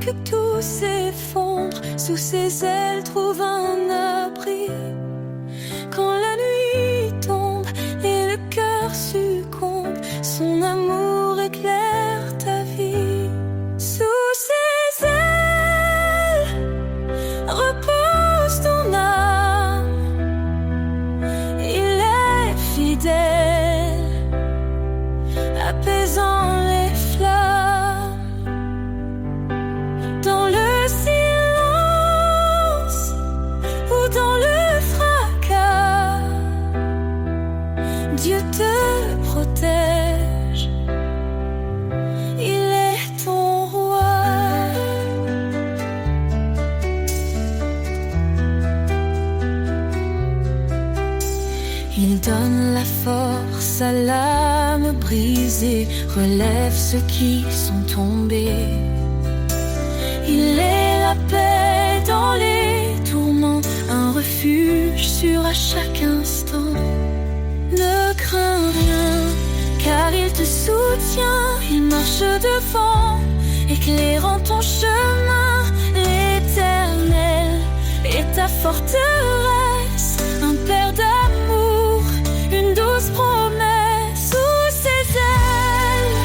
que tout s'effondre, sous ses ailes trouve un abri. Quand la nuit tombe et le cœur succombe, son amour éclaire ta vie. Sous ses ailes repose ton âme, il est fidèle, apaisant les flammes. Dans le silence ou dans le fracas, Dieu te protège, il est ton roi. Il donne la force à l'âme brisée, relève ceux qui sont tombés. Il est la paix dans les tourments, un refuge sûr à chaque instant. Ne crains rien, car il te soutient, il marche devant, éclairant ton chemin. L'Éternel est ta forteresse, un père d'amour, une douce promesse. Sous ses ailes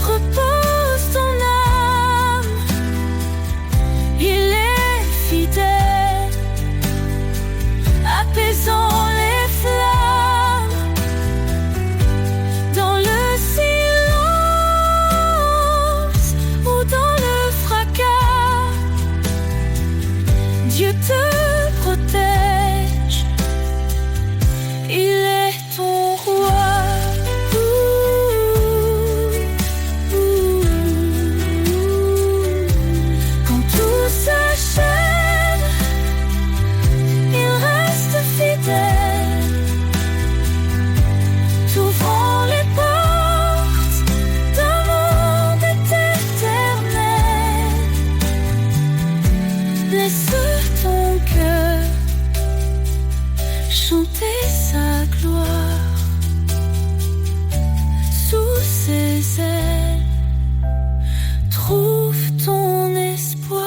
repose ton âme, il est fidèle, apaisant les flammes. Dans le silence ou dans le fracas, Dieu te protège, il est ton roi. Quand tout s'achève, il reste fidèle, t'ouvrant les portes d'un monde éternel. Laisse ton cœur chanter sa gloire. Sous ses ailes, trouve ton espoir.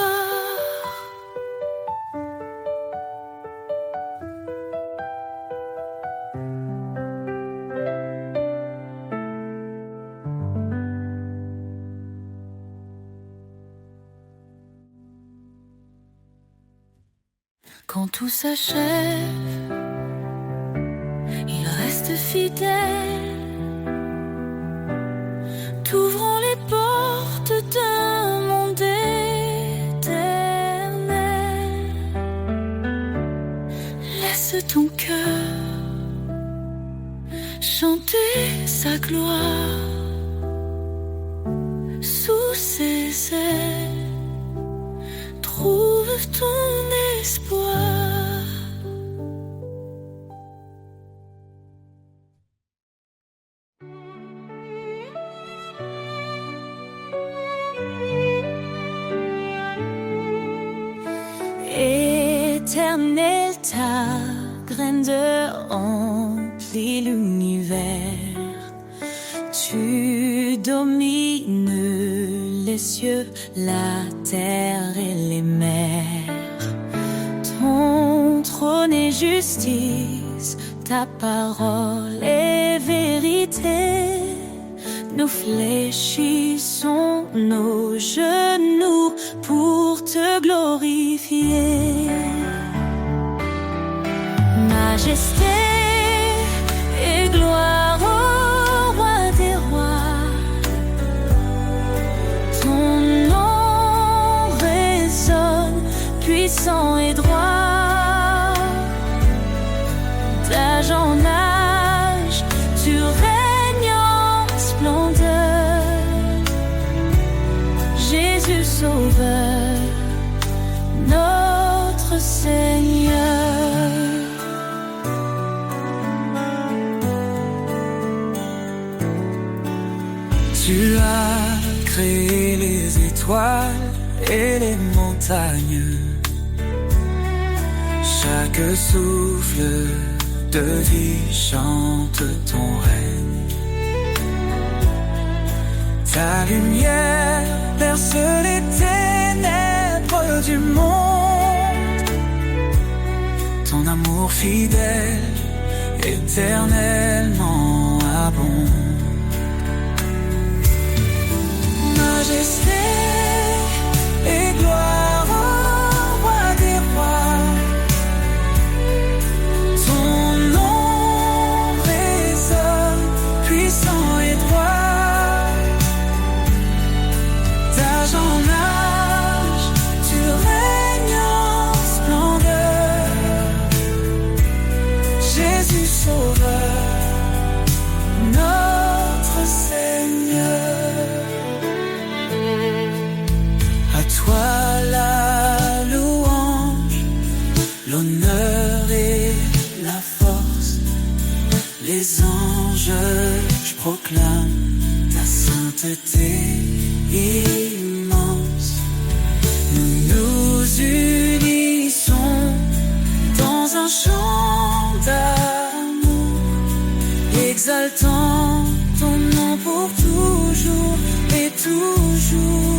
Quand tout s'achève, il reste fidèle, t'ouvrant les portes d'un monde éternel. Laisse ton cœur chanter sa gloire. Sous ses ailes, trouve ton espoir. Éternel, ta grandeur remplit l'univers. Tu domines les cieux, la terre et les mers. Ton trône est justice, ta parole est vérité. Nous fléchissons nos genoux pour te glorifier. Majesté et gloire au roi des rois. Ton nom résonne puissant et droit. D'âge en âge, tu règnes en splendeur. Jésus Sauveur, notre Seigneur. Tu as créé les étoiles et les montagnes. Chaque souffle de vie chante ton règne. Ta lumière perce les ténèbres du monde. Ton amour fidèle, éternellement abonde. Majesté et gloire au roi des rois. Ton nom résonne, puissant et droit. D'âge en âge, tu règnes en splendeur. Jésus Sauveur, notre Seigneur. À toi la louange, l'honneur et la force. Les anges, je proclame ta sainteté immense. Nous nous unissons dans un chant d'amour, exaltant ton nom pour toujours et toujours.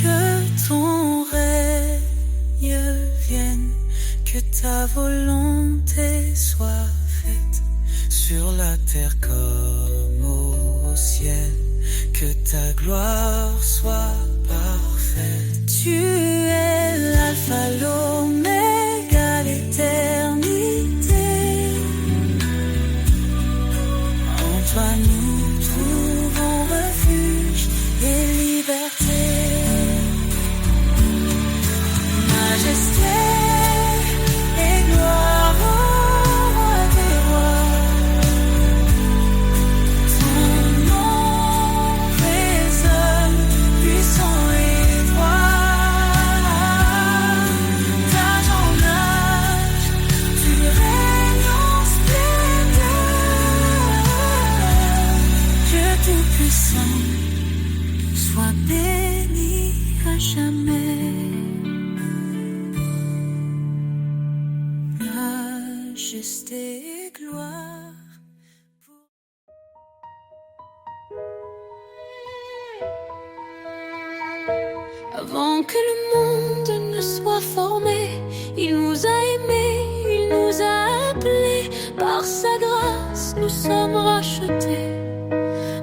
Que ton règne vienne, que ta volonté soit faite sur la terre comme au ciel, que ta gloire soit parfaite. Tu es l'alpha, l'oméga, l'éternité. En toi nous trouvons refuge et liberté. Majesté et gloire au roi des rois. Ton nom résonne, puissant et droit. D'âge en âge, tu règnes en splendeur. Dieu tout-puissant, sois béni à jamais. Majesté et gloire. Avant que le monde ne soit formé, il nous a aimés, il nous a appelés. Par sa grâce, nous sommes rachetés.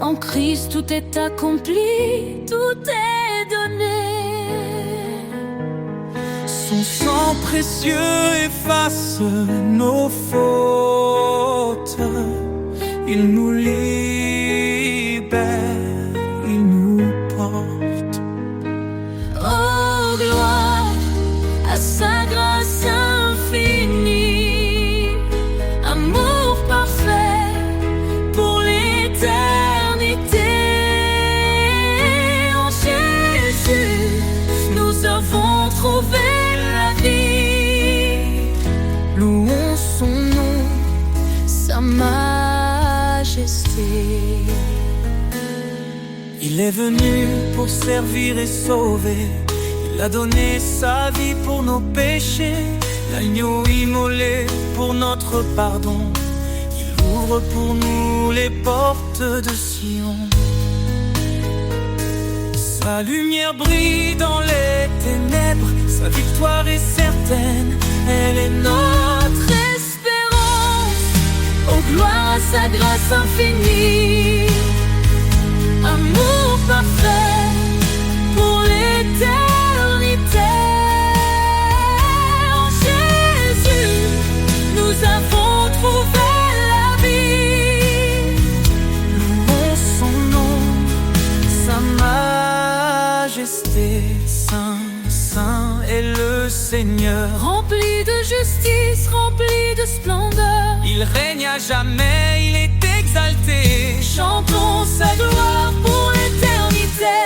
En Christ, tout est accompli, tout est donné. Son sang précieux efface nos fautes. Il nous libère, il nous porte. Oh, gloire à sa grâce infinie, amour parfait pour l'éternité. En Jésus, nous avons trouvé la vie. Louons son nom, Sa majesté. il est venu pour servir et sauver. Il a donné sa vie pour nos péchés, l'agneau immolé pour notre pardon. Il ouvre pour nous les portes de Sion. Sa lumière brille dans les ténèbres, sa victoire est certaine, elle est notre Espérance, oh gloire à sa grâce infinie, amour parfait pour l'éternité. En Jésus, nous avons trouvé la vie. Louons son nom, sa majesté. Saint, saint est le Seigneur. Rempli de justice, rempli de splendeur, Il règne à jamais, il est exalté. chantons sa gloire pour l'éternité.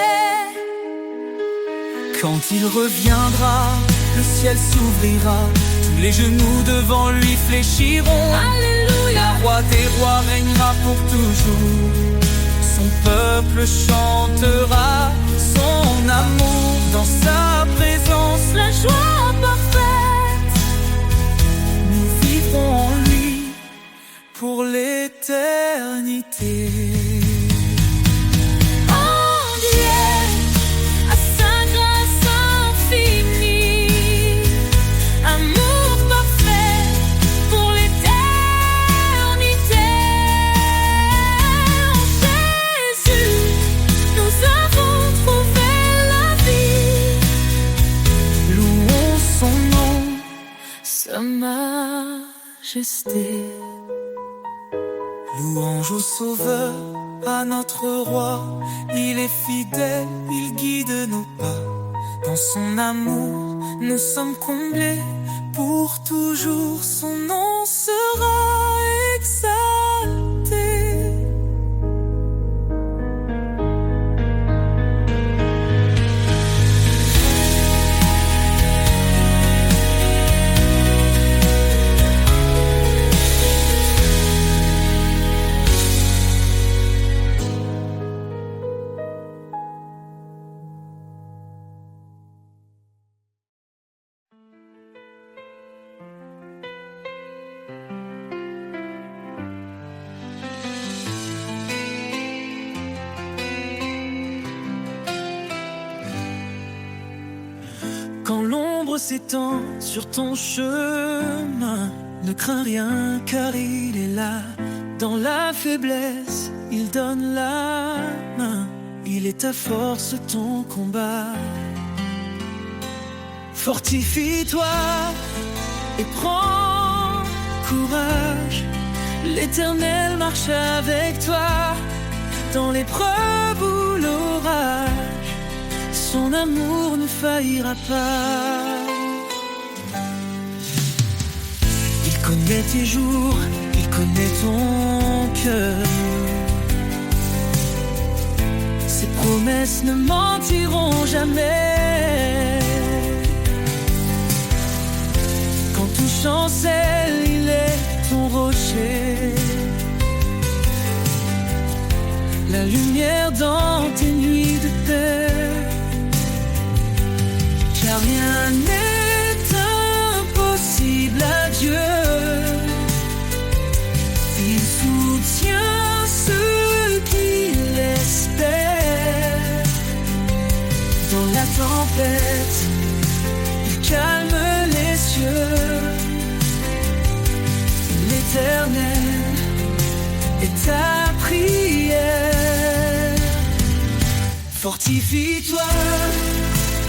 Quand il reviendra, le ciel s'ouvrira, tous les genoux devant lui fléchiront. Alléluia. Le roi des rois régnera pour toujours. Son peuple chantera son amour dans sa présence. La joie parfaite, Nous vivrons en lui pour l'éternité. Sa majesté. Louange au Sauveur, à notre Roi, il est fidèle, il guide nos pas. Dans son amour, nous sommes comblés, pour toujours son nom sera exalté. Quand l'ombre s'étend sur ton chemin, ne crains rien car il est là. Dans la faiblesse, il donne la main. Il est ta force, ton combat. Fortifie-toi et prends courage. L'Éternel marche avec toi dans l'épreuve ou l'orage. Son amour ne faillira pas. Il connaît tes jours, il connaît ton cœur. Ses promesses ne mentiront jamais. Quand tout chancelle, il est ton rocher. La lumière dans tes nuits de paix. Car rien n'est impossible à Dieu. Il soutient ceux qui l'espèrent. Dans la tempête, il calme les cieux. L'Éternel est ta prière. Fortifie-toi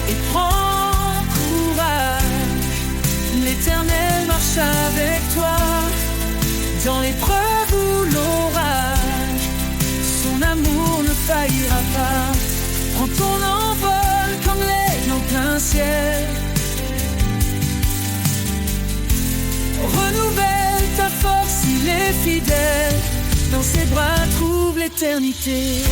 et prends courage. L'Éternel marche avec toi dans l'épreuve ou l'orage. Son amour ne faillira pas. Prends ton envol comme l'aigle en plein ciel. Renouvelle ta force, il est fidèle. Dans ses bras trouve l'éternité.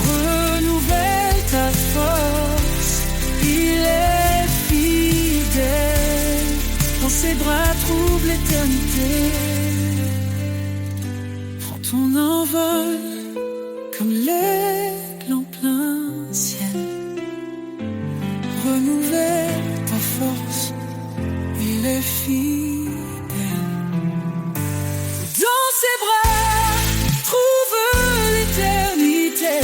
Renouvelle ta force, il est fidèle. Dans ses bras trouve l'éternité. Prends ton envol comme l'aigle en plein ciel. Renouvelle ta force, il est fidèle. Dans ses bras trouve l'éternité.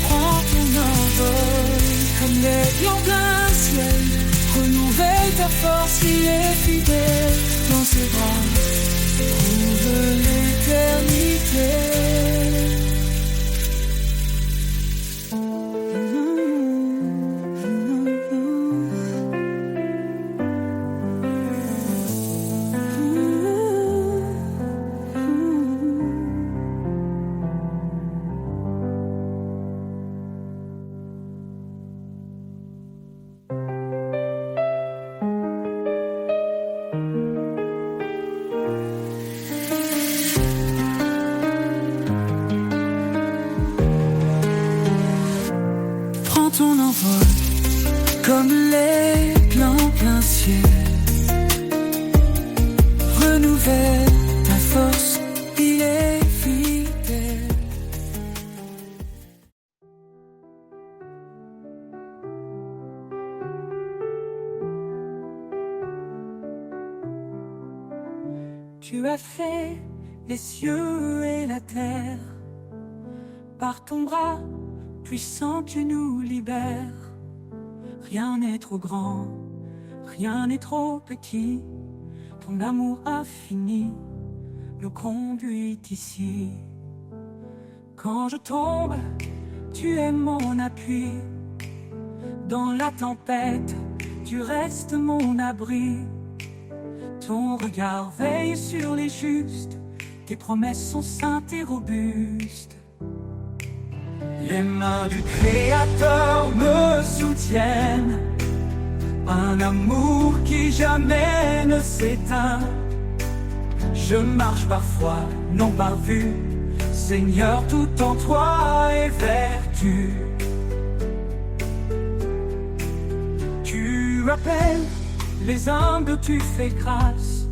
Prends ton envol comme l'aigle en plein ciel. Renouvelle ta force, il est fidèle. Dans ses bras trouve l'éternité. Ton envol comme l'aigle en plein ciel. Renouvelle ta force, il est fidèle. Tu as fait les cieux et la terre. Par ton bras Puissant, tu nous libères. Rien n'est trop grand, rien n'est trop petit. Ton amour infini nous conduit ici. Quand je tombe, tu es mon appui. Dans la tempête, tu restes mon abri. Ton regard veille sur les justes, tes promesses sont saintes et robustes. Les mains du Créateur me soutiennent, un amour qui jamais ne s'éteint. Je marche par foi, non par vue, Seigneur, tout en toi est vertu. Tu appelles les humbles, tu fais grâce.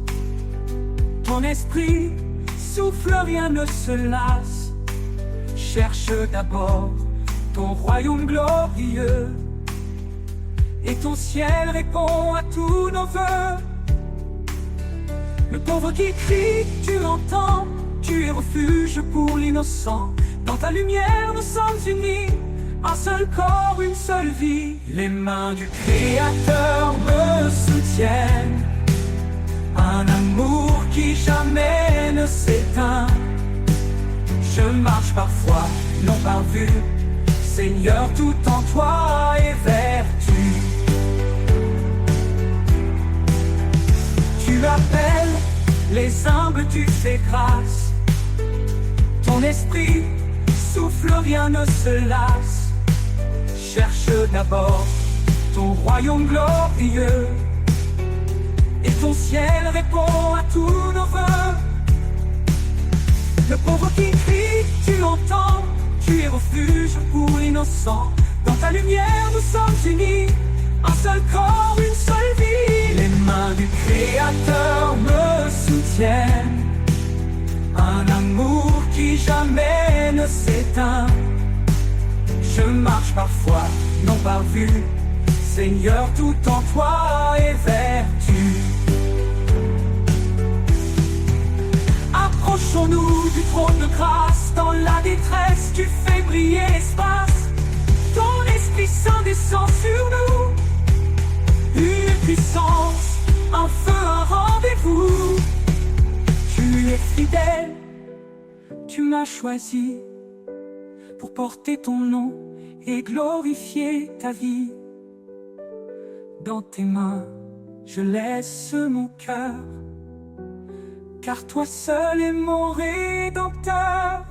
Ton esprit souffle, rien ne se lasse. Cherche d'abord ton royaume glorieux, et ton ciel répond à tous nos vœux. Le pauvre qui crie, tu l'entends, tu es refuge pour l'innocent. Dans ta lumière nous sommes unis, un seul corps, une seule vie. Les mains du Créateur me soutiennent, un amour qui jamais ne s'éteint. Je marche par foi, non par vue, Seigneur, tout en toi est vertu. Tu appelles les humbles, tu fais grâce. Ton esprit souffle, rien ne se lasse. Cherche d'abord ton royaume glorieux, et ton ciel répond à tous nos vœux. Le pauvre qui crie, tu l'entends, tu es refuge pour l'innocent. Dans ta lumière nous sommes unis, un seul corps, une seule vie. Les mains du Créateur me soutiennent, un amour qui jamais ne s'éteint. Je marche par foi, non par vue, Seigneur, tout en toi est vertu. Approchons-nous du trône de grâce, dans la détresse tu fais briller l'espace. Ton Esprit Saint descend sur nous, une puissance, un feu, un rendez-vous. Tu es fidèle, tu m'as choisi pour porter ton nom et glorifier ta vie. Dans tes mains, je laisse mon cœur, car toi seul es mon Rédempteur.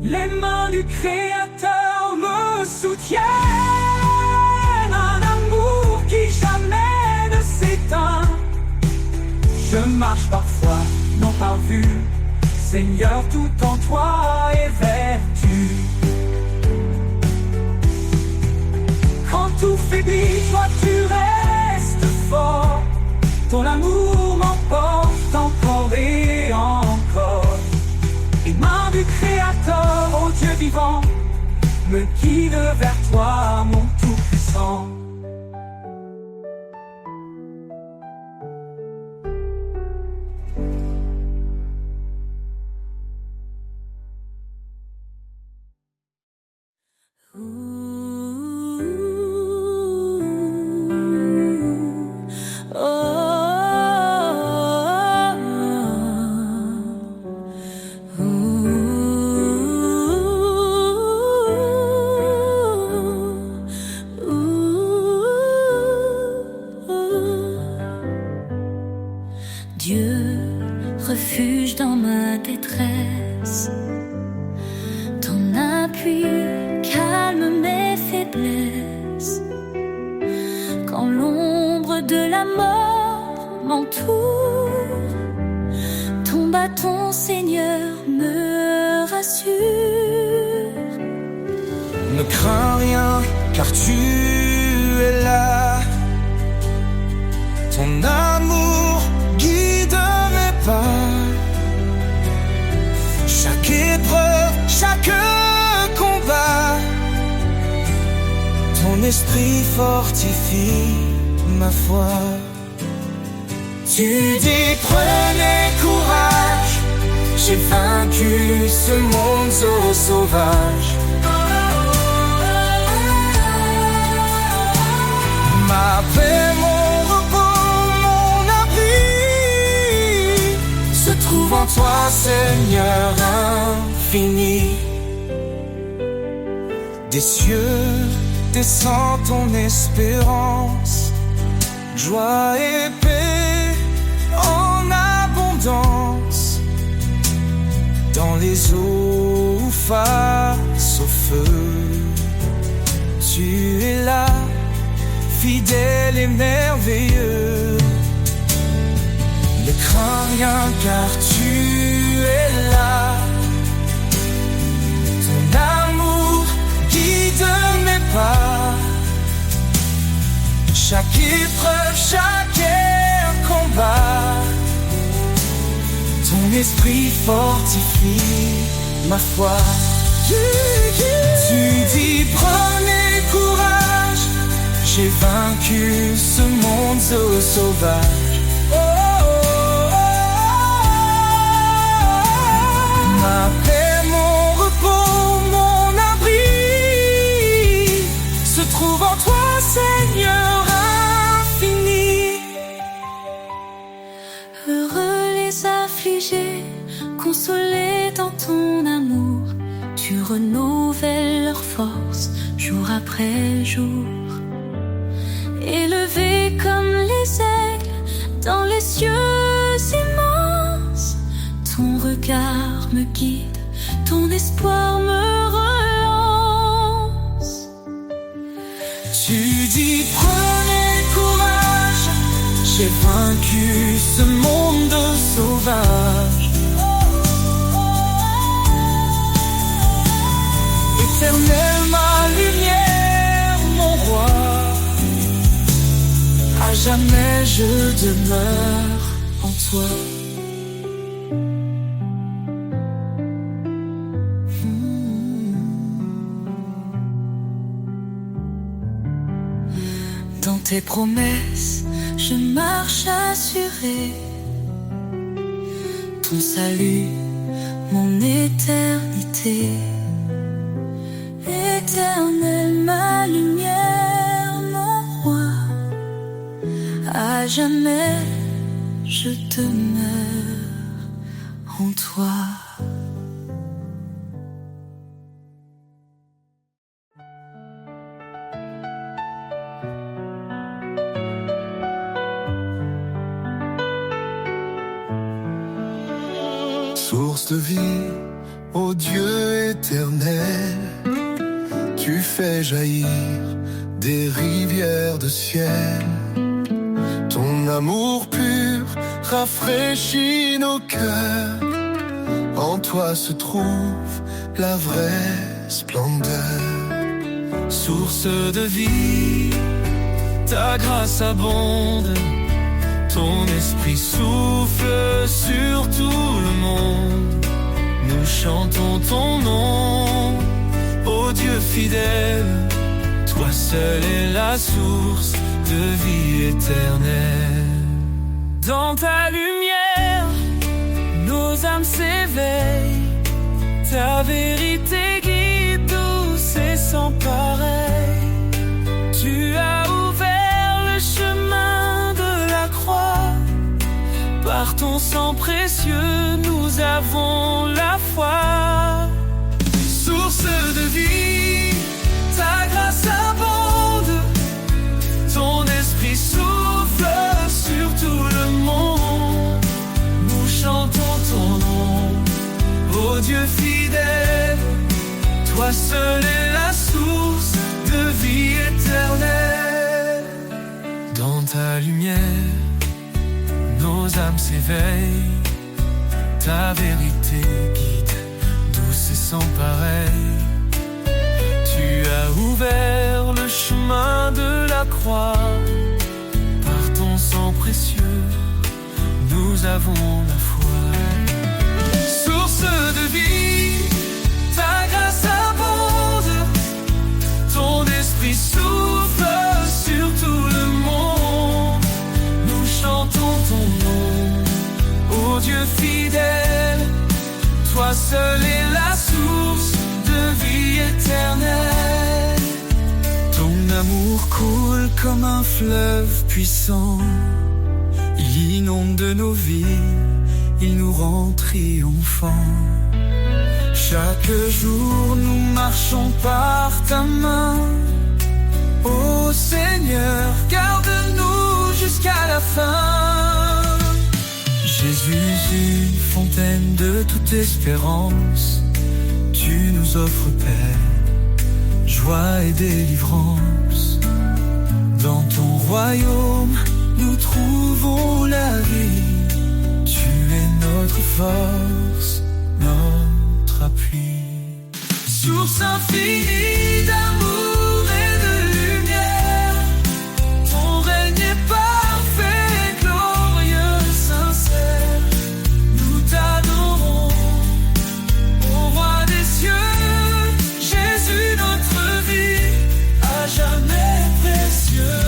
Les mains du Créateur me soutiennent, un amour qui jamais ne s'éteint. Je marche par foi, non par vue, Seigneur, tout en toi est vertu. Quand tout faiblit, toi tu restes fort. Ton amour m'emporte encore et encore. Les mains du Créateur, ô Dieu vivant, me guide vers toi, mon Tout-Puissant. Dieu, refuge dans ma détresse, ton appui calme mes faiblesses. Quand l'ombre de la mort m'entoure, ton bâton, Seigneur, me rassure. Ne crains rien, car tu es là. Ton amour guide mes pas. Chaque épreuve, chaque combat, ton esprit fortifie ma foi. Tu dis prenez courage, j'ai vaincu ce monde sauvage. en toi, Seigneur infini. Des cieux descend ton espérance, joie et paix en abondance. Dans les eaux face au feu, tu es là, fidèle et merveilleux. Ne crains rien car tu es là. Ton amour guide mes pas. Chaque épreuve, chaque combat, ton esprit fortifie ma foi. Tu dis prenez courage, j'ai vaincu ce monde sauvage. Ma paix, mon repos, mon abri se trouve en toi, Seigneur infini. Heureux les affligés, consolés dans ton amour. Tu renouvelles leur force jour après jour. Élevés comme les aigles dans les cieux immenses, ton regard me guide, ton espoir me relance. Tu dis prenez courage, j'ai vaincu ce monde sauvage. Éternel, ma lumière, mon roi, à jamais je demeure en toi. Dans tes promesses, je marche assuré. Ton salut, mon éternité. Éternel, ma lumière, mon roi, à jamais je demeure en toi. Source de vie, ô Dieu éternel, tu fais jaillir des rivières de ciel. Ton amour pur rafraîchit nos cœurs. En toi se trouve la vraie splendeur. Source de vie, ta grâce abonde. Ton esprit souffle sur tout le monde. Nous chantons ton nom, ô Dieu fidèle. Toi seul es la source de vie éternelle. Dans ta lumière, nos âmes s'éveillent. Ta vérité guide douce et sans pareil. Tu as ouvert le chemin de la croix. Par ton sang précieux, nous avons la foi. Source de vie, ta grâce abonde. Ton esprit souffle sur tout le monde. Nous chantons ton nom, ô Dieu fidèle. Toi seul es la source de vie éternelle. Dans ta lumière, nos âmes s'éveillent. Ta vérité guide, douce et sans pareil. Tu as ouvert le chemin de la croix. Par ton sang précieux, nous avons la foi. Source de vie, ta grâce abonde. Ton esprit souffle sur tout le monde. Nous chantons ton nom, ô Dieu fidèle. Toi seul est la source de vie éternelle. Ton amour coule comme un fleuve puissant. Il inonde nos vies, il nous rend triomphants. Chaque jour nous marchons par ta main. Ô Seigneur, garde-nous jusqu'à la fin. Jésus, une fontaine de toute espérance, tu nous offres paix, joie et délivrance. Dans ton royaume, nous trouvons la vie. Tu es notre force, notre appui. Source infinie d'amour et de lumière, ton règne est parfait, glorieux, sincère. Nous t'adorons, ô roi des cieux, Jésus notre vie, à jamais précieux.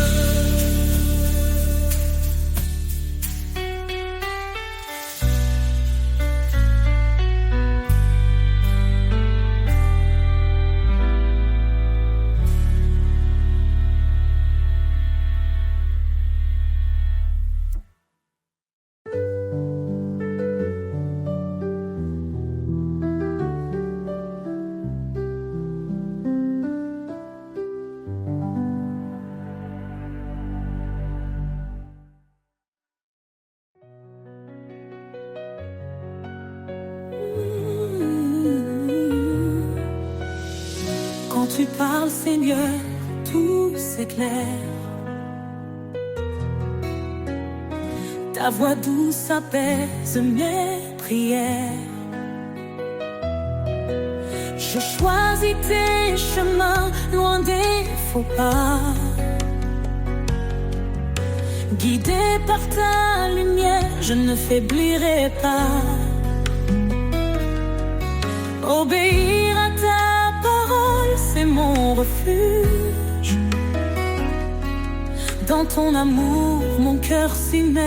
Quand tu parles, Seigneur, tout s'éclaire. Ta voix douce apaise mes prières. Je choisis tes chemins, loin des faux pas. Guidé par ta lumière, je ne faiblirai pas. Obéir à ta parole, c'est mon refuge. Dans ton amour, mon cœur s'immerge.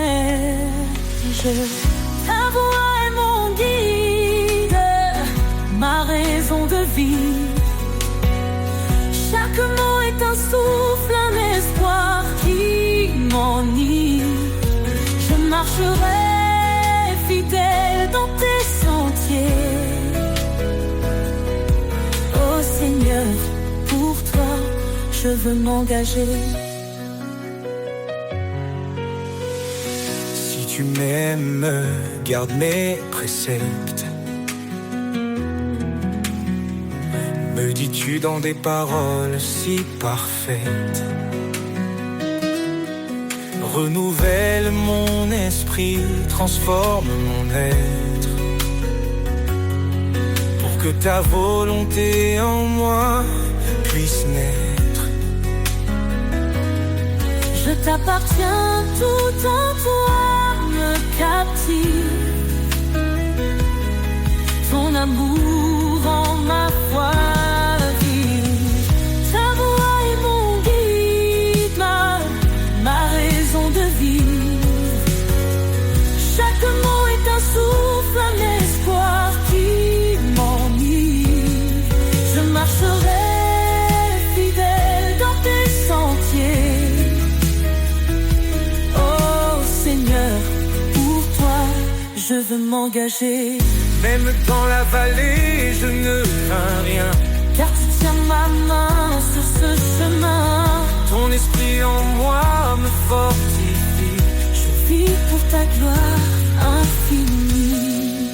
Ta voix est mon guide, ma raison de vivre. Chaque mot est un souffle, un espoir qui m'enivre. Je marcherai fidèle dans tes sentiers. Oh Seigneur, pour toi, je veux m'engager. Si tu m'aimes, garde mes préceptes. Me dis-tu dans des paroles si parfaites. Renouvelle mon esprit, transforme mon être, pour que ta volonté en moi puisse naître. Je t'appartiens, tout en toi me captive. Ton amour en ma foi vive. Ta voix est mon guide, ma raison de vivre. Chaque mot est un souffle, un espoir qui m'enivre. Je marcherai fidèle dans tes sentiers. Oh Seigneur, pour toi, je veux m'engager. Même dans la vallée, je ne crains rien, car tu tiens ma main sur ce chemin. ton esprit en moi me fortifie. Je vis pour ta gloire infinie.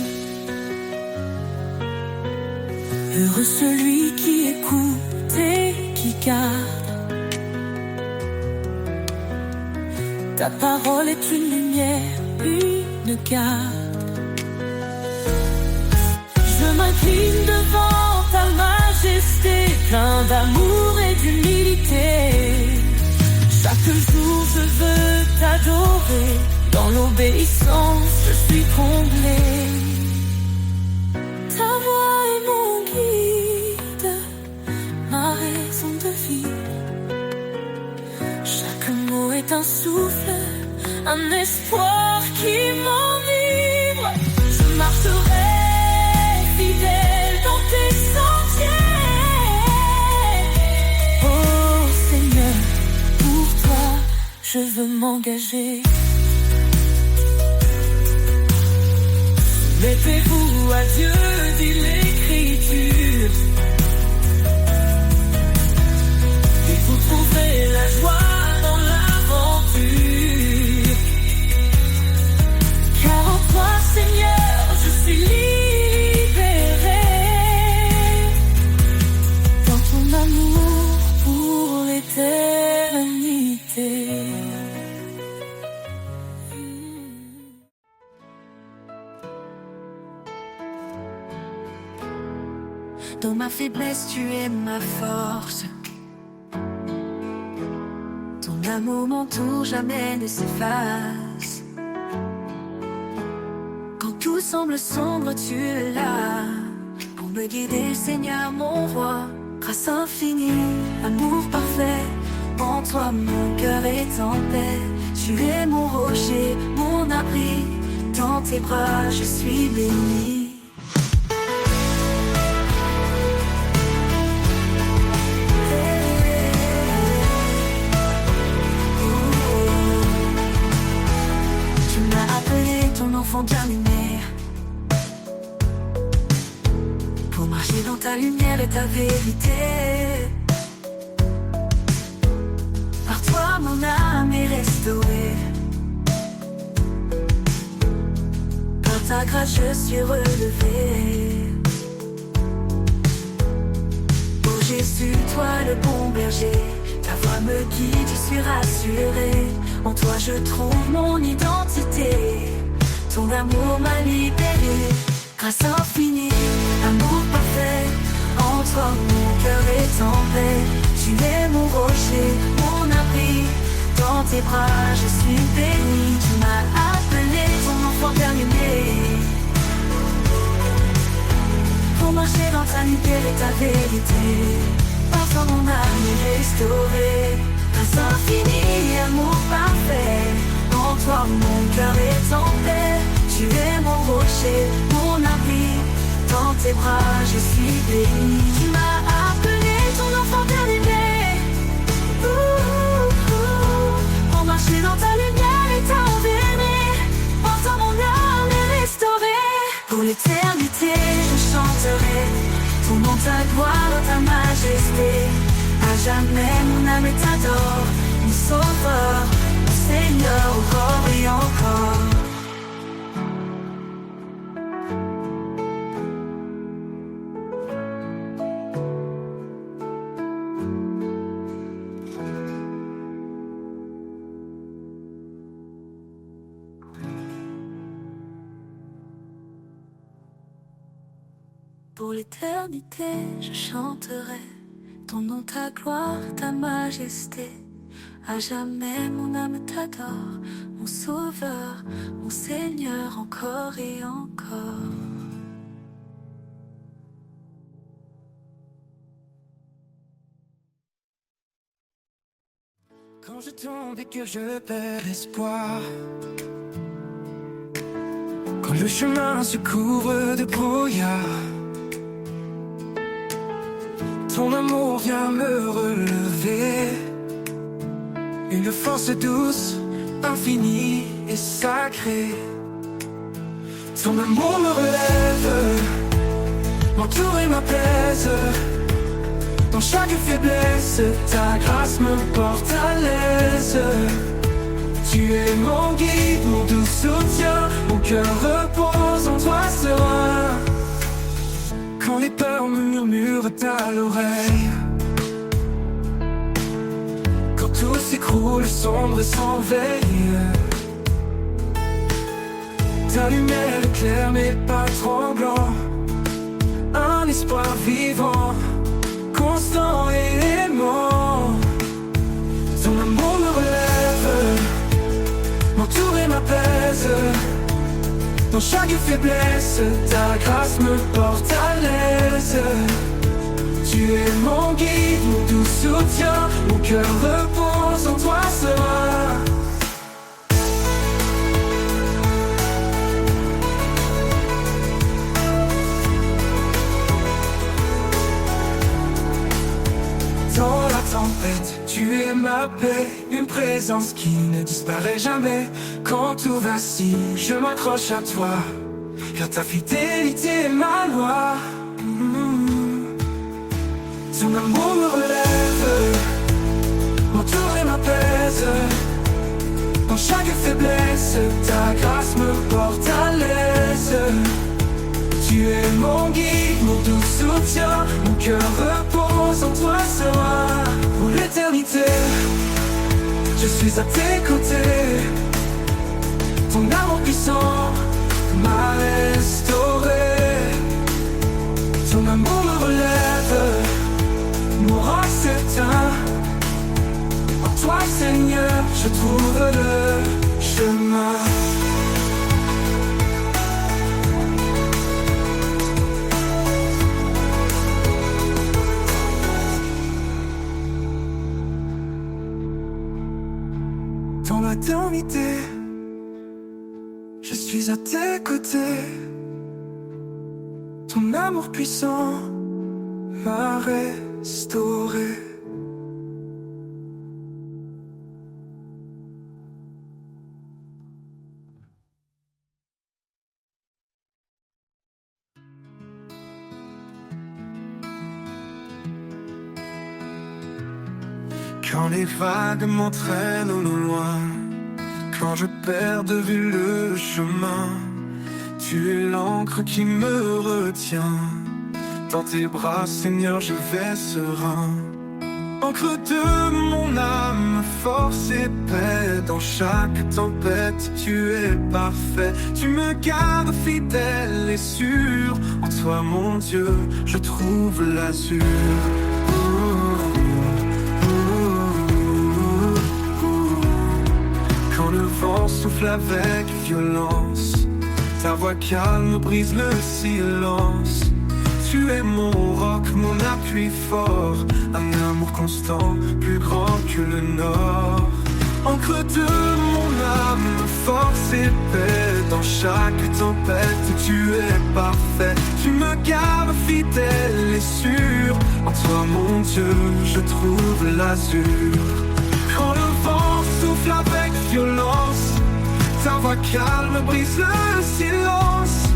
Heureux celui qui écoute et qui garde. Ta parole est une lumière, une garde. Je m'incline devant ta majesté, plein d'amour et d'humilité. Chaque jour je veux t'adorer, dans l'obéissance je suis comblé. Ta voix est mon guide, ma raison de vivre. Chaque mot est un souffle, un espoir qui m'enivre. Je marcherai fidèle dans tes sentiers. Oh Seigneur, pour toi, je veux m'engager. Mettez-vous à Dieu, dit l'Écriture, et vous trouverez la joie dans l'aventure. Car en toi, Seigneur, je suis libéré dans ton amour pour l'éternité. Dans ma faiblesse, tu es ma force. Ton amour m'entoure, jamais ne s'efface. Quand tout semble sombre, tu es là pour me guider, Seigneur, mon roi. Grâce infinie, amour parfait, en toi mon cœur est en paix. Tu es mon rocher, mon abri, dans tes bras je suis béni. Enfant bien-aimé, pour marcher dans ta lumière et ta vérité. Par toi mon âme est restaurée, par ta grâce je suis relevé. Oh Jésus, toi le bon berger, ta voix me guide, je suis rassuré. En toi je trouve mon identité. Ton amour m'a libéré, grâce infinie, amour parfait. En toi mon cœur est en paix. Tu es mon rocher, mon abri, dans tes bras je suis béni. Tu m'as appelé ton enfant bien-aimé, pour marcher dans ta lumière et ta vérité. Par toi mon âme est restaurée, grâce infinie, amour parfait. En toi mon cœur est en paix. Tu es mon rocher, mon abri, dans tes bras je suis béni. Tu m'as appelé ton enfant bien-aimé, pour marcher dans ta lumière et ta vérité. En toi mon âme est restaurée. Pour l'éternité je chanterai ton nom, ta gloire, ta majesté. À jamais mon âme t'adore, mon sauveur, mon Seigneur, encore et encore. Pour l'éternité, je chanterai ton nom, ta gloire, ta majesté. À jamais mon âme t'adore, mon sauveur, mon Seigneur, encore et encore. Quand je tombe et que je perds espoir, quand le chemin se couvre de brouillard, ton amour vient me relever. Une force douce, infinie et sacrée. Ton amour me relève, m'entoure et m'apaise. Dans chaque faiblesse, ta grâce me porte à l'aise. Tu es mon guide, mon doux soutien. Mon cœur repose en toi serein. Quand les peurs murmurent à l'oreille, quand tout s'écroule, sombre sans veille, ta lumière éclaire mes pas tremblants. Un espoir vivant, constant et aimant. Ton amour me relève, m'entoure et m'apaise. Dans chaque faiblesse, ta grâce me porte à l'aise. Tu es mon guide, mon doux soutien. Mon cœur repose en toi serein. Dans la tempête, tu es ma paix. Une présence qui ne disparaît jamais. Quand tout vacille, je m'accroche à toi car ta fidélité est ma loi. Ton amour me relève, m'entoure et m'apaise. Dans chaque faiblesse, ta grâce me porte à l'aise. Tu es mon guide, mon doux soutien. Mon cœur repose en toi serein. Pour l'éternité, je suis à tes côtés. Ton amour puissant m'a restauré. Ton amour me relève, mon roc s'éteint. En toi Seigneur, je trouve le chemin. Dans l'éternité, je suis à tes côtés. Ton amour puissant m'a restauré. Quand les vagues m'entraînent au loin, quand je perds de vue le chemin, tu es l'encre qui me retient. Dans tes bras, Seigneur, je vais serein. Encre de mon âme, force et paix. Dans chaque tempête, tu es parfait. Tu me gardes fidèle et sûr. En toi, mon Dieu, je trouve l'azur. Quand le vent souffle avec violence, ta voix calme brise le silence. Tu es mon roc, mon appui fort, un amour constant, plus grand que le nord. Encre de mon âme, force et paix. Dans chaque tempête, tu es parfait. Tu me gardes fidèle et sûr. En toi, mon Dieu, je trouve l'azur. Quand le vent souffle avec violence, ta voix calme brise le silence.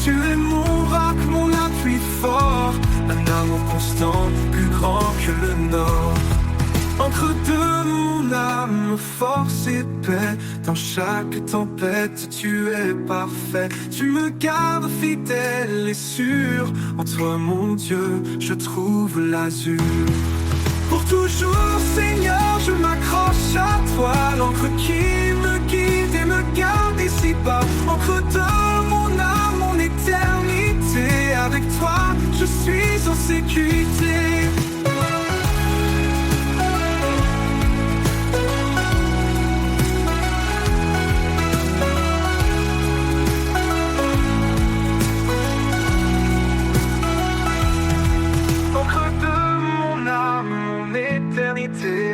Tu es mon roc, mon appui fort, un amour constant, plus grand que le nord. Encre de mon âme, force et paix. Dans chaque tempête, tu es parfait. Tu me gardes fidèle et sûr. En toi, mon Dieu, je trouve l'azur. Pour toujours, Seigneur, je m'accroche à toi. L'encre qui me guide et me garde ici-bas. Encre de mon âme, mon éternité. Avec toi, je suis en sécurité.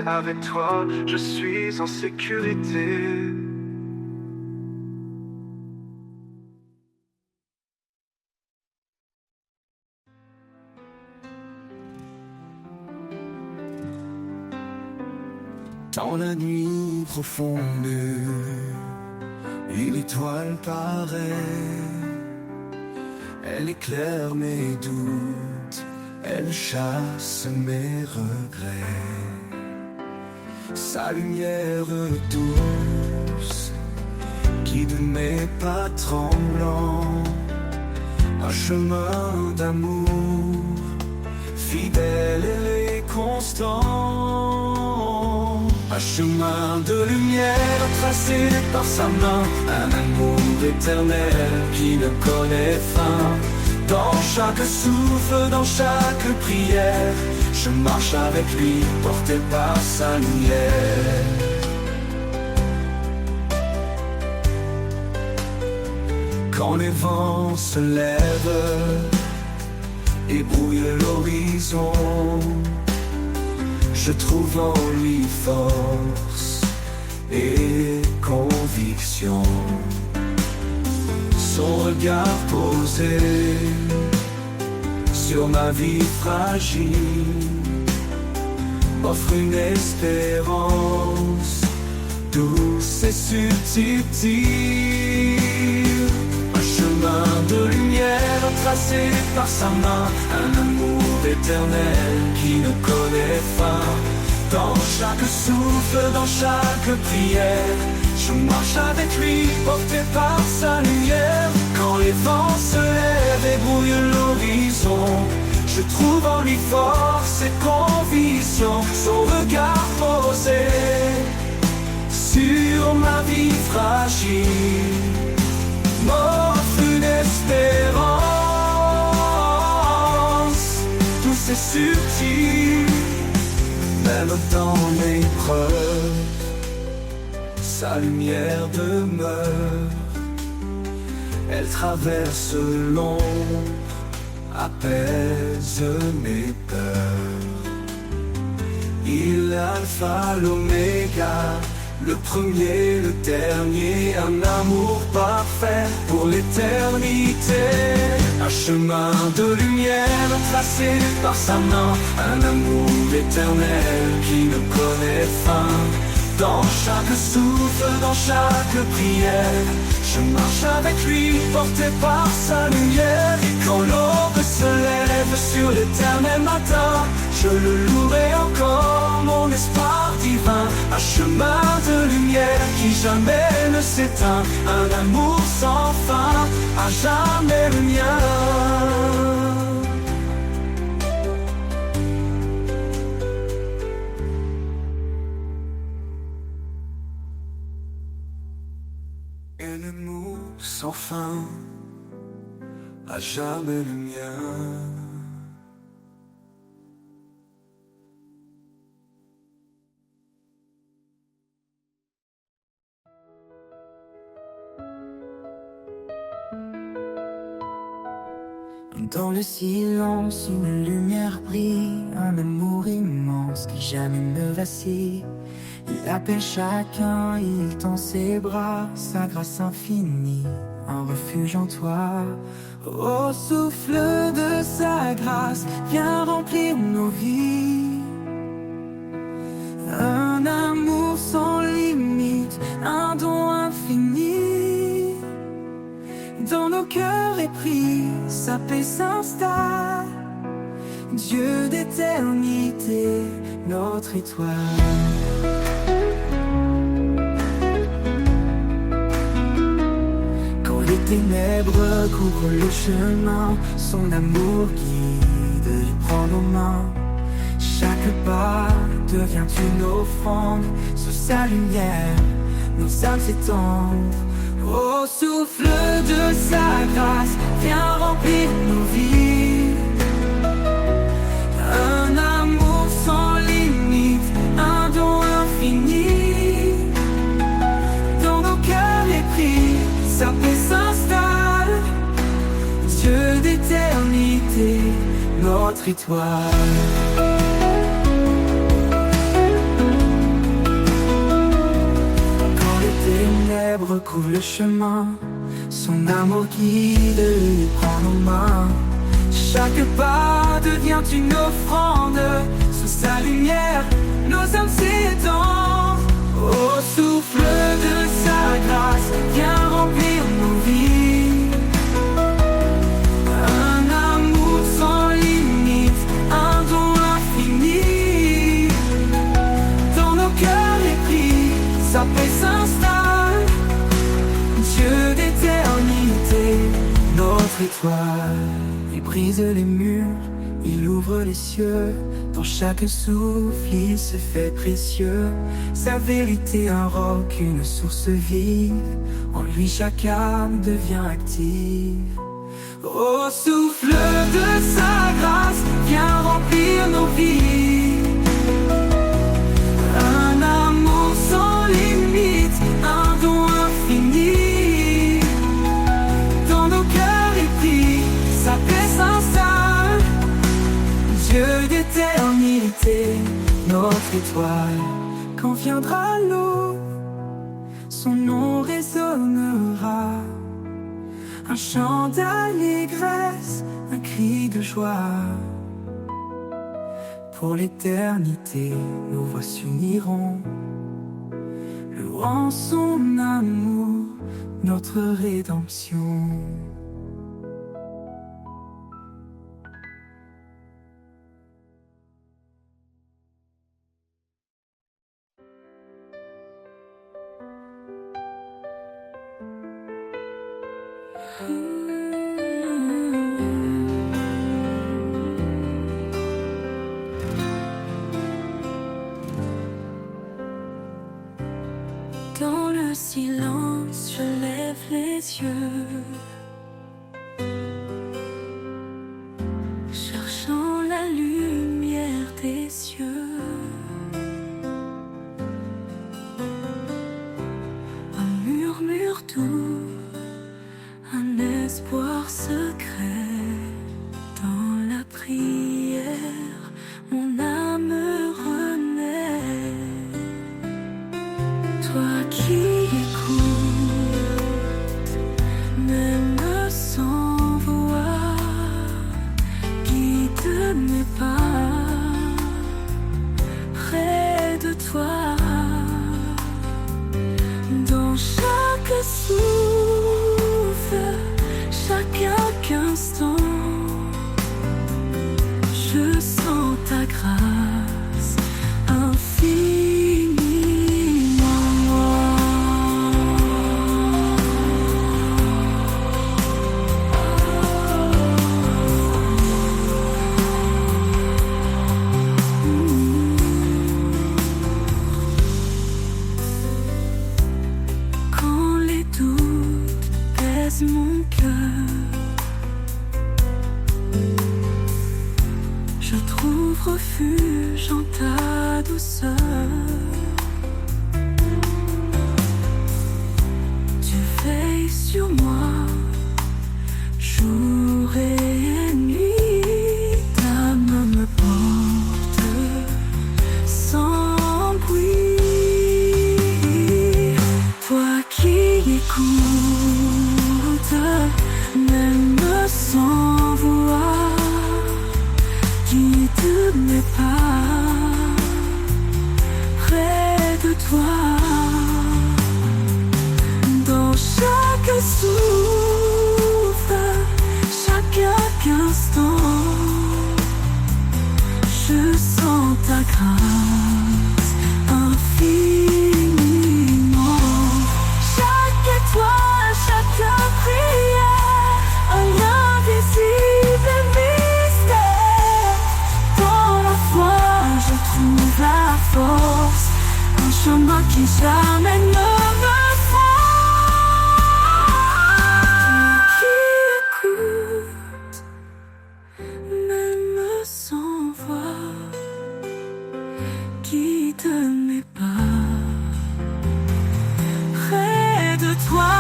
Avec toi, je suis en sécurité. Dans la nuit profonde, une étoile paraît. Elle éclaire mes doutes, elle chasse mes regrets. Sa lumière douce guide mes pas tremblants. Un chemin d'amour fidèle et constant. Un chemin de lumière tracé par sa main. Un amour éternel qui ne connaît fin. Dans chaque souffle, dans chaque prière, je marche avec lui, porté par sa lumière. Quand les vents se lèvent et brouillent l'horizon, je trouve en lui force et conviction. Son regard posé sur ma vie fragile offre une espérance douce et subtile. Un chemin chemin de lumière tracé par sa main, un amour éternel qui ne connaît fin. Dans chaque souffle, dans chaque prière, je marche avec lui, porté par sa lumière. Quand les vents se lèvent et brouillent l'horizon, je trouve en lui force et conviction. Son regard posé sur ma vie fragile m'offre une espérance. Tout c'est subtil, même dans l'épreuve, sa lumière demeure. Elle traverse l'ombre, apaise mes peurs. Il est l'alpha, l'oméga, le premier, le dernier, un amour parfait pour l'éternité. Un chemin de lumière tracé par sa main, un amour éternel qui ne connaît fin. Dans chaque souffle, dans chaque prière, je marche avec lui, porté par sa lumière. Et quand l'aube se lève sur l'éternel matin, je le louerai encore, mon espoir divin. Un chemin de lumière qui jamais ne s'éteint, un amour sans fin, à jamais le mien. Un amour sans fin, à jamais le mien. Dans le silence, une lumière brille, un amour immense qui jamais ne vacille. Il appelle chacun, il tend ses bras, sa grâce infinie, un refuge en toi. Au souffle de sa grâce, viens remplir nos vies. Un amour sans limite, un don infini. Dans nos cœurs épris, sa paix s'installe. Dieu d'éternité, notre étoile. Quand les ténèbres couvrent le chemin, son amour guide, il prend nos mains. Chaque pas devient une offrande, sous sa lumière, nos âmes s'étendent. Au souffle de sa grâce, viens remplir nos vies. Un amour sans limite, un don infini. Dans nos cœurs épris, sa paix s'installe. Dieu d'éternité, notre étoile. Recouvre le chemin, son amour guide, il prend nos mains. Chaque pas devient une offrande, sous sa lumière, nos âmes s'étendent. Au souffle de sa grâce, viens remplir nos vies. Un amour sans limite, un don infini. Dans nos cœurs épris, sa paix s'installe. Dieu d'éternité, notre étoile. Il brise les murs, il ouvre les cieux. Dans chaque souffle, il se fait précieux. Sa vérité, un roc, une source vive. En lui, chaque âme devient active. Au souffle de sa grâce, viens remplir nos vies. Un amour sans limite, un don infini. Sa paix s'installe. Dieu d'éternité, notre étoile. Quand viendra l'aube, son nom résonnera. Un chant d'allégresse, un cri de joie. Pour l'éternité, nos voix s'uniront, louant son amour, notre rédemption. Dans le silence, je lève les yeux, cherchant la lumière des cieux. Un murmure doux, un espoir secret. Dans la prière, mon âme renaît. Toi qui écoutes, même sans voix, guide mes pas près de toi. Dans chaque souffle, chaque instant, je sens ta grâce infiniment. Quand les doutes pèsent mon cœur, je trouve refuge en ta douceur. Tu veilles sur moi, jour et nuit. Ta main me porte sans bruit. Toi qui écoutes, même sans voix, guide mes pas près de toi. Dans chaque souffle, chaque instant, je sens ta grâce infiniment. Chaque étoile, chaque prière, un lien visible et mystère. Dans la foi, je trouve la force, un chemin qui jamais ne me froisse. Qui écoute, même sans voix, guide mes pas près de toi.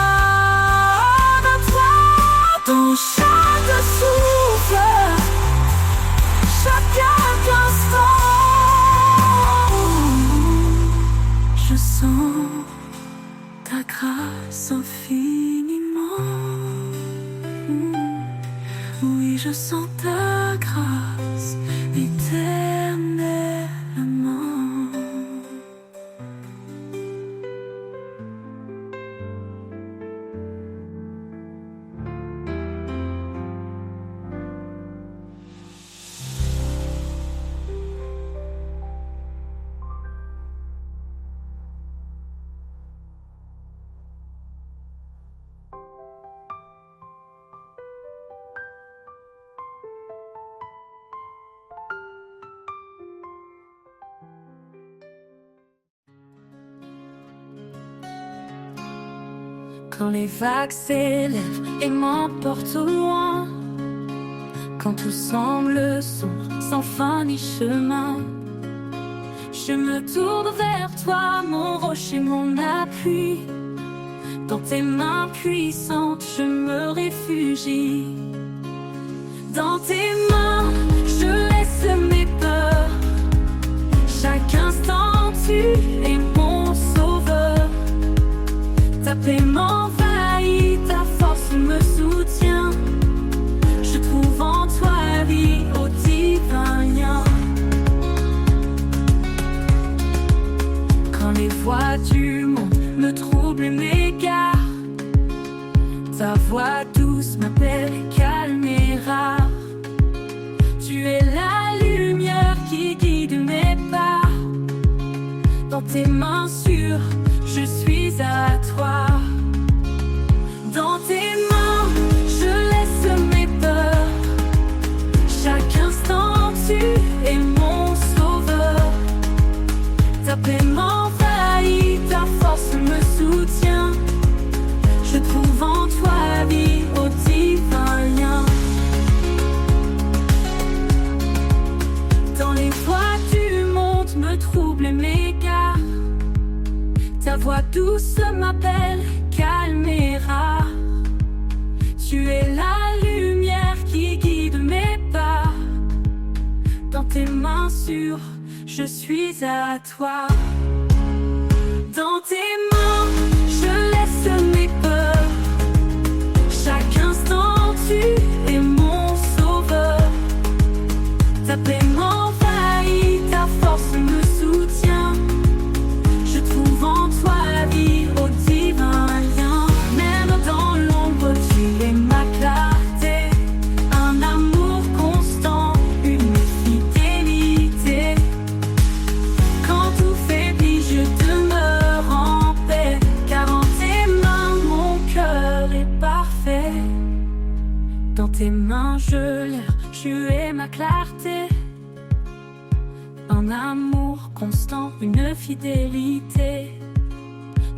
Dans chaque souffle, chaque instant, je sens ta grâce infiniment. Oui, je sens ta grâce éternellement. Quand les vagues s'élèvent et m'emportent au loin, quand tout semble sombre, sans fin ni chemin, je me tourne vers toi, mon rocher, mon appui. Dans tes mains puissantes, je me réfugie. Dans tes mains, je laisse mes peurs. Chaque instant, tu es mon sauveur. Ta paix m'envahit, ta force me soutient. Je trouve en toi vie au divin lien. Quand les voix du monde me troublent et m'égarent, ta voix douce m'appelle et calme et rare. Tu es la lumière qui guide mes pas. Dans tes mains sûres, je suis à toi. Dans tes mains, Ta paix m'envahit, ta force me soutient. Je trouve en toi vie au divin lien. Dans les voies du monde me trouble et m'égare. Ta voix douce m'appelle, calme et rare. Tu es la lumière qui guide mes pas. Dans tes mains sûres, je suis à toi. Dans tes mains, je laisse mes peurs. Chaque instant, tu es mon sauveur. Ta paix m'envahit, ta force me soutient. Je trouve en toi vie au divin lien. Même dans l'ombre, tu es ma clarté. Un amour constant, une fidélité. Quand tout faiblit, je demeure en paix. Car en tes mains, mon cœur est parfait. Dans tes mains, je l'ai, tu es ma clarté. Un amour constant, une fidélité.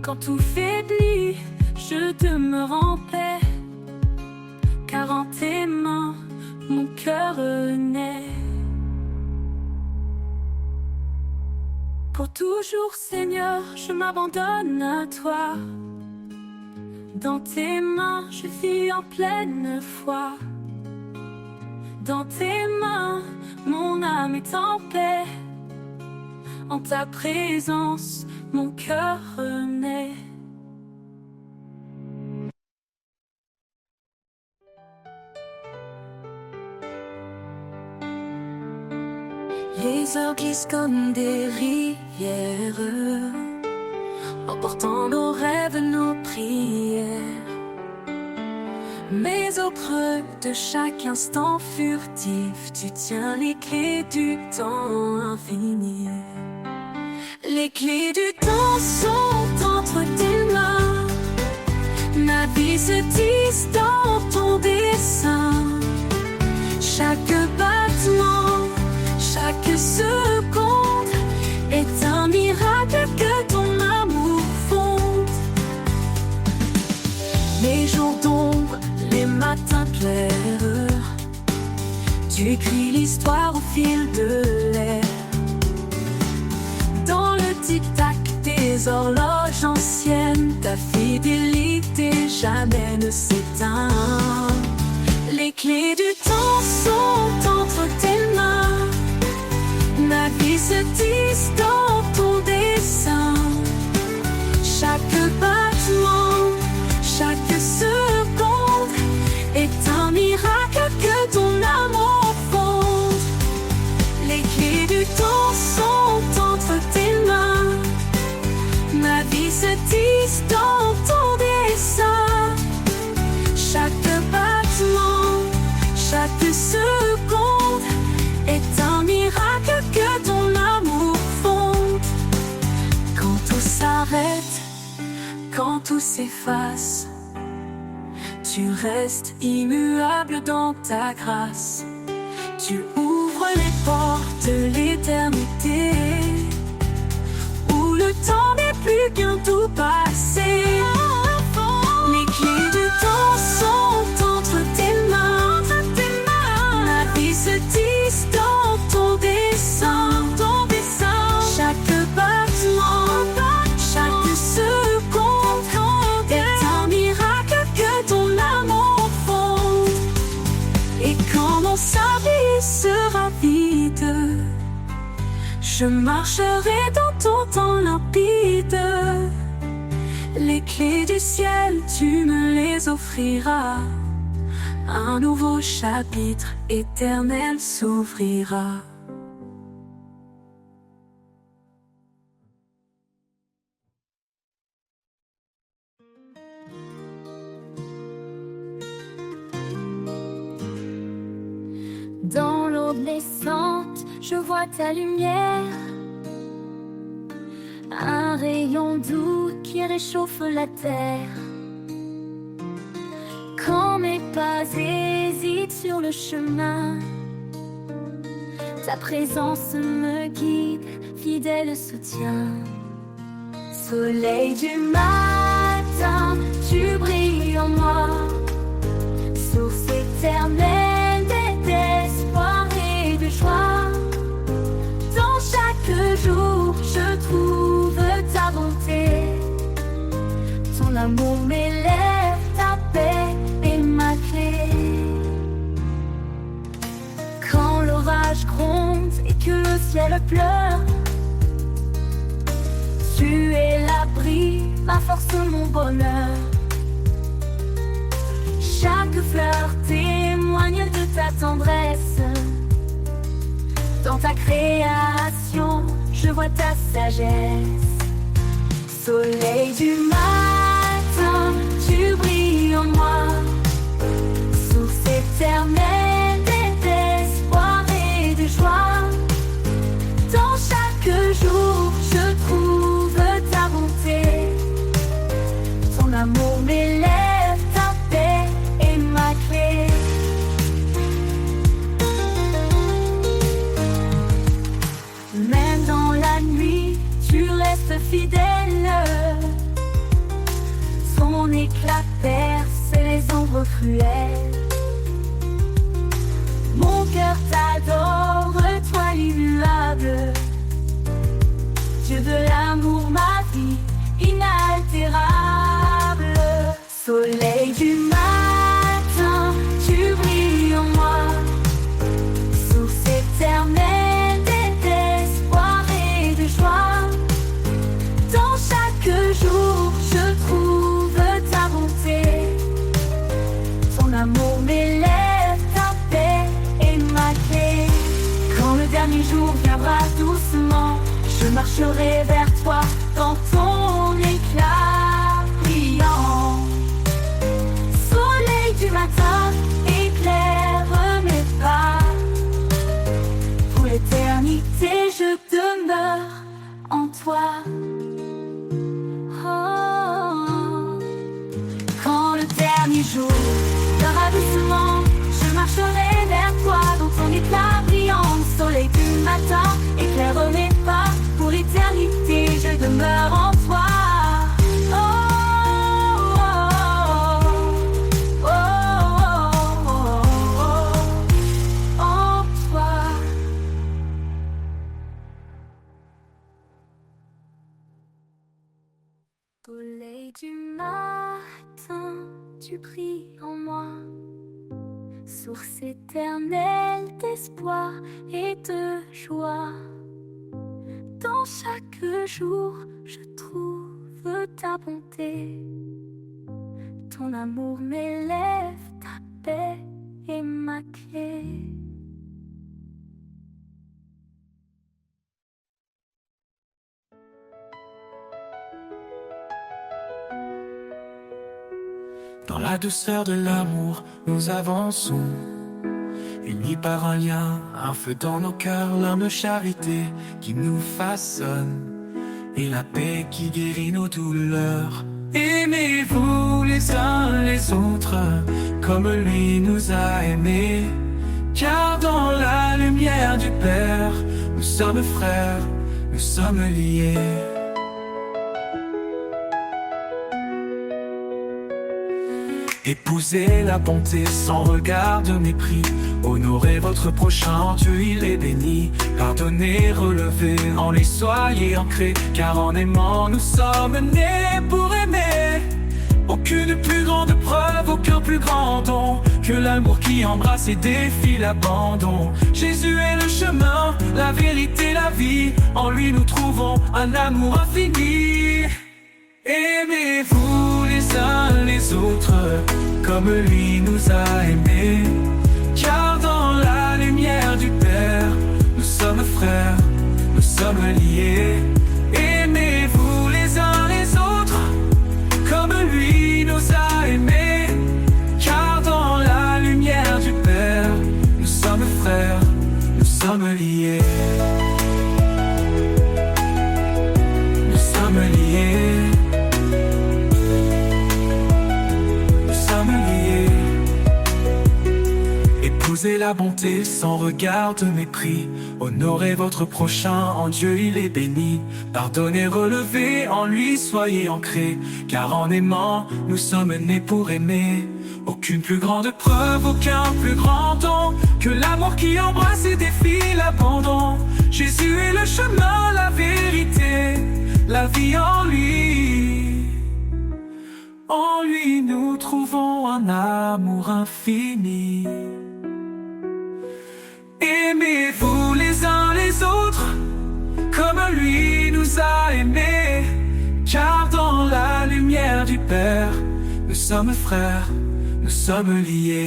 Quand tout faiblit, je demeure en paix. Car en tes mains, mon cœur naît. Pour toujours, Seigneur, je m'abandonne à toi. Dans tes mains, je vis en pleine foi. Dans tes mains, mon âme est en paix. En ta présence, mon cœur naît. Les heures glissent comme des rivières, emportant nos rêves, nos prières. Mais au creux de chaque instant furtif, tu tiens les clés du temps infini. Les clés du temps sont entre tes mains. Ma vie se tisse dans ton dessein. Chaque battement, chaque seconde est un miracle que ton amour fonde. Les jours d'ombre, les matins clairs, tu écris l'histoire au fil de l'air. Dans le tic-tac des horloges anciennes, ta fidélité jamais ne s'éteint. Les clés du temps sont entre tes mains. Ma vie se tisse dans ton dessein. Chaque battement, chaque seconde est un miracle que ton amour fonde. Les clés du temps sont entre tes mains. Ma vie se tisse dans ton dessein. Chaque battement, chaque seconde est un miracle que ton amour fonde. Quand tout s'arrête, quand tout s'efface, tu restes immuable dans ta grâce. Tu ouvres les portes de l'éternité, où le temps n'est plus qu'un tout passé. Les clés du temps sont entre tes mains. Ma vie se tisse dans ton dessein. Chaque battement, chaque seconde est un miracle que ton amour fonde. Et quand mon service sera vide, je marcherai dans ton temps limpide. Les clés du ciel, tu me les offriras. Un nouveau chapitre éternel s'ouvrira. Dans l'aube naissante, je vois ta lumière. Un rayon doux qui réchauffe la terre. Quand mes pas hésitent sur le chemin, ta présence me guide fidèle soutien. Soleil du matin, tu brilles en moi, source éternelle d'espoir et de joie. Dans chaque jour, je trouve ta bonté. Ton amour m'élève, ta paix est ma clé. Quand l'orage gronde et que le ciel pleure, tu es l'abri, ma force, mon bonheur. Chaque fleur témoigne de ta tendresse. Dans ta création, je vois ta sagesse. Soleil du matin, tu brilles en moi, source éternelle d'espoir et de joie. Dans chaque jour, je trouve ta bonté. Ton amour m'élève, ta paix est ma clé. Même dans la nuit, tu restes fidèle. Son éclat perce les ombres cruelles. Mon cœur t'adore, toi l'immuable. Dieu de l'amour, ma vie inaltérable. Soleil du matin, tu brilles en moi, source éternelle d'espoir et de joie. Dans chaque jour, je trouve ta bonté. Ton amour m'élève, ta paix est ma clé. Quand le dernier jour viendra doucement, je marcherai vers toi dans ton éclat brillant. Soleil du matin, éclaire mes pas. Pour l'éternité, je demeure en toi. Oh. Quand le dernier jour viendra doucement, je marcherai vers toi dans ton éclat brillant. Soleil du matin, éclaire mes pas. Pour l'éternité, je demeure en toi. Oh, oh, oh, oh, oh, en toi. Soleil du matin, tu brilles en moi, source éternelle d'espoir et de joie. Dans chaque jour, je trouve ta bonté. Ton amour m'élève, ta paix est ma clé. Dans la douceur de l'amour, nous avançons, unis par un lien, un feu dans nos cœurs, l'âme de charité qui nous façonne, et la paix qui guérit nos douleurs. Aimez-vous les uns les autres, comme lui nous a aimés, car dans la lumière du Père, nous sommes frères, nous sommes liés. Épousez la bonté sans regard de mépris. Honorez votre prochain, Dieu il est béni. Pardonnez, relevez, en lui soyez ancrés, car en aimant nous sommes nés pour aimer. Aucune plus grande preuve, aucun plus grand don que l'amour qui embrasse et défie l'abandon. Jésus est le chemin, la vérité, la vie. En lui nous trouvons un amour infini. Aimez-vous les uns les autres, comme lui nous a aimés, car dans la lumière du Père, nous sommes frères, nous sommes liés. Aimez-vous les uns les autres, comme lui nous a aimés, car dans la lumière du Père, nous sommes frères, nous sommes liés. Nous sommes liés. épouser la bonté sans regard de mépris. Honorez votre prochain, en Dieu il est béni. Pardonnez, relevez, en lui soyez ancrés. Car en aimant, nous sommes nés pour aimer. Aucune plus grande preuve, aucun plus grand don que l'amour qui embrasse et défie l'abandon. Jésus est le chemin, la vérité, la vie en lui. En lui nous trouvons un amour infini. Aimez-vous les uns les autres comme lui nous a aimés. Car dans la lumière du Père, nous sommes frères, nous sommes liés.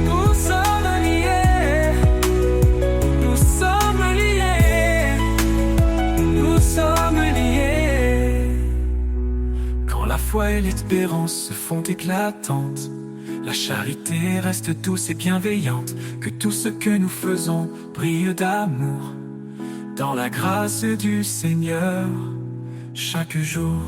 Nous sommes liés. Nous sommes liés. Nous sommes liés. Quand la foi et l'espérance se font éclatantes, la charité reste douce et bienveillante. Que tout ce que nous faisons brille d'amour dans la grâce du Seigneur chaque jour.